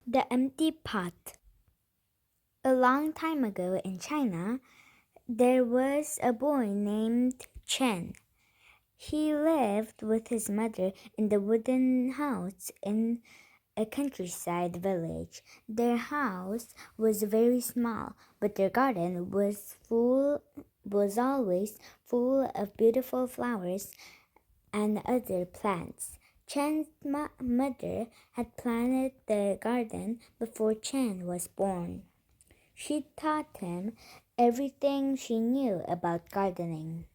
The Empty Pot. A long time ago in China, there was a boy named Chen. He lived with his mother in the wooden house in a countryside village. Their house was very small, but their garden was always full of beautiful flowers and other plants. Chen's mother had planted the garden before Chen was born. She taught him everything she knew about gardening.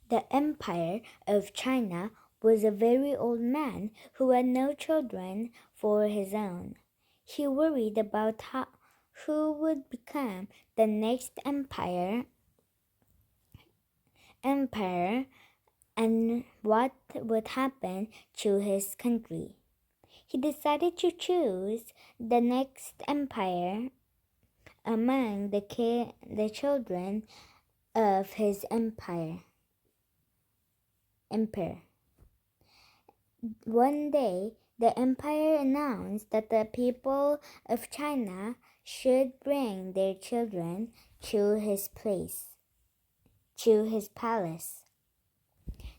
The Empire of China was a very old man who had no children for his own. He worried about who would become the next emperor and what would happen to his country. He decided to choose the next empire among the children of his emperor. One day, the empire announced that the people of China should bring their children to his palace.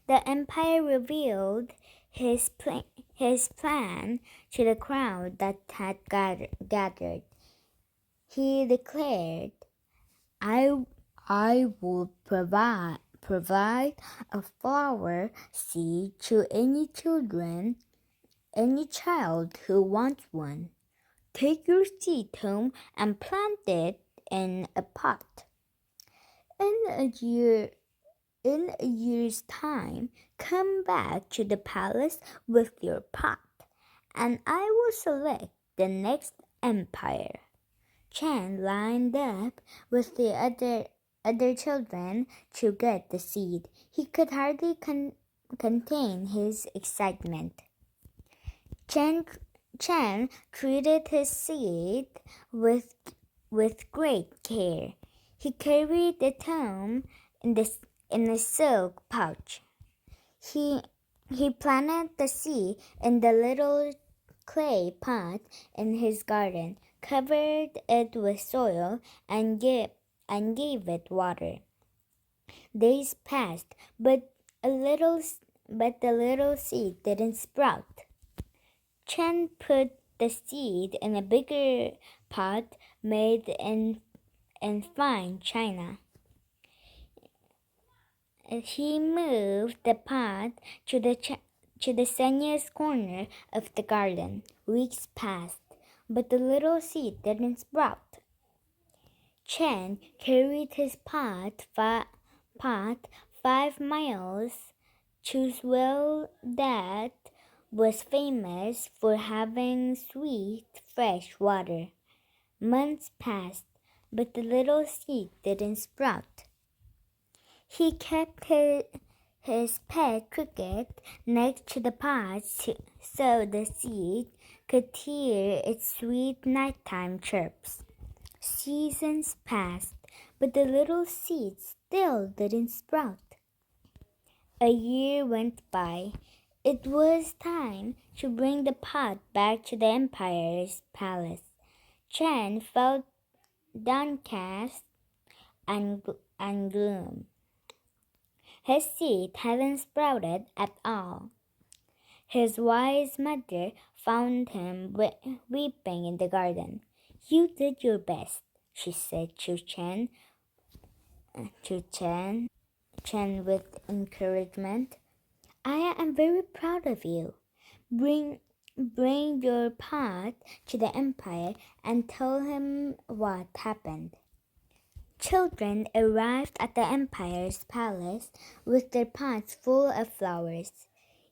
The empire revealed his plan to the crowd that had gathered. He declared, I will provide a flower seed to any child who wants one. Take your seed home and plant it in a pot. In a year's time, come back to the palace with your pot, and I will select the next empire. Chen lined up with the other children to get the seed. He could hardly contain his excitement. Chen treated his seed with great care. He carried it home in a silk pouch. He planted the seed in the little clay pot in his garden, covered it with soil, and gave it water. Days passed, but the little seed didn't sprout. Chen put the seed in a bigger pot made in fine china. He moved the pot to the sunniest corner of the garden. Weeks passed, but the little seed didn't sprout. Chen carried his pot 5 miles to a well that was famous for having sweet, fresh water. Months passed, but the little seed didn't sprout. He kept his pet cricket next to the pot so the seed could hear its sweet nighttime chirps. Seasons passed, but the little seed still didn't sprout. A year went by. It was time to bring the pot back to the empire's palace. Chen felt downcast and gloom. His seed hadn't sprouted at all. His wise mother found him weeping in the garden. You did your best, she said to Chen with encouragement. I am very proud of you. Bring your pot to the empire and tell him what happened. Children arrived at the empire's palace with their pots full of flowers.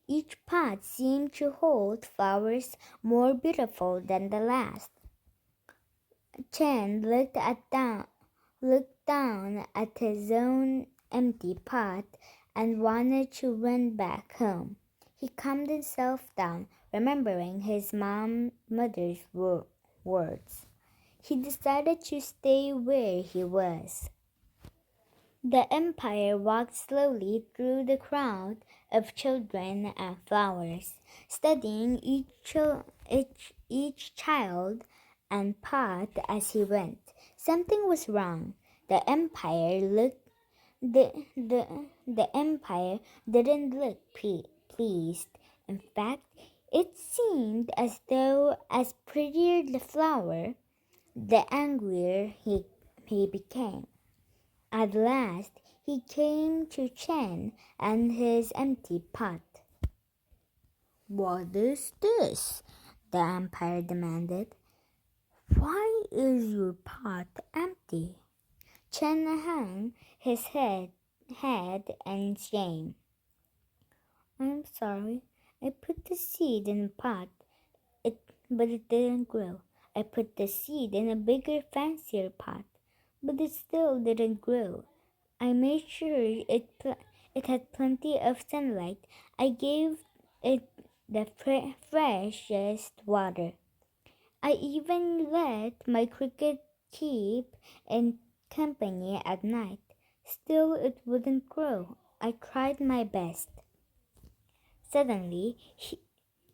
Each pot seemed to hold flowers more beautiful than the last. Chen looked down at his own empty pot and wanted to run back home. He calmed himself down, remembering his mother's words. He decided to stay where he was. The empire walked slowly through the crowd of children and flowers, studying each child and pot as he went. Something was wrong. The empire looked the empire didn't look pleased. In fact, it seemed as though as prettier the flower, the angrier he became. At last he came to Chen and his empty pot. "What is this?" the empire demanded. "Why is your pot empty?" Chen hung his head in shame. "I'm sorry. I put the seed in a pot, but it didn't grow. I put the seed in a bigger, fancier pot, but it still didn't grow. I made sure it had plenty of sunlight. I gave it the freshest water. I even let my cricket keep in company at night. Still, it wouldn't grow. I tried my best." Suddenly,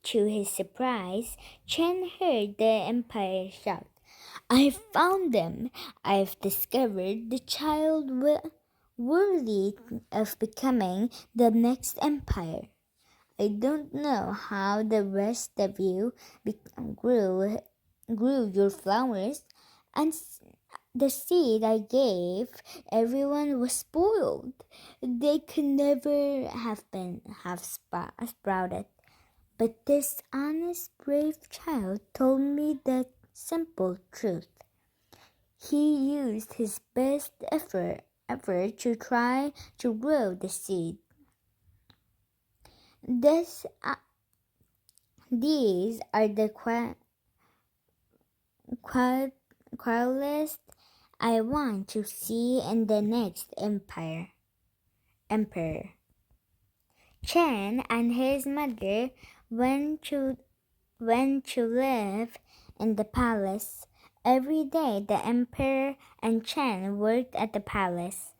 to his surprise, Chen heard the empire shout, "I've found them! I've discovered the child worthy of becoming the next empire. I don't know how the rest of you grew your flowers, and the seed I gave everyone was spoiled. They could never have sprouted. But this honest, brave child told me the simple truth. He used his best effort to try to grow the seed. This, these are the qualities I want to see in the next emperor." Chen and his mother went to live in the palace. Every day the emperor and Chen worked at the palace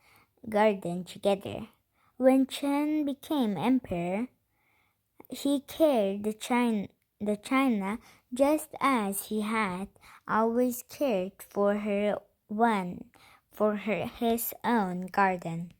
garden together. When Chen became emperor, he cared the china just as he had always cared for his own garden.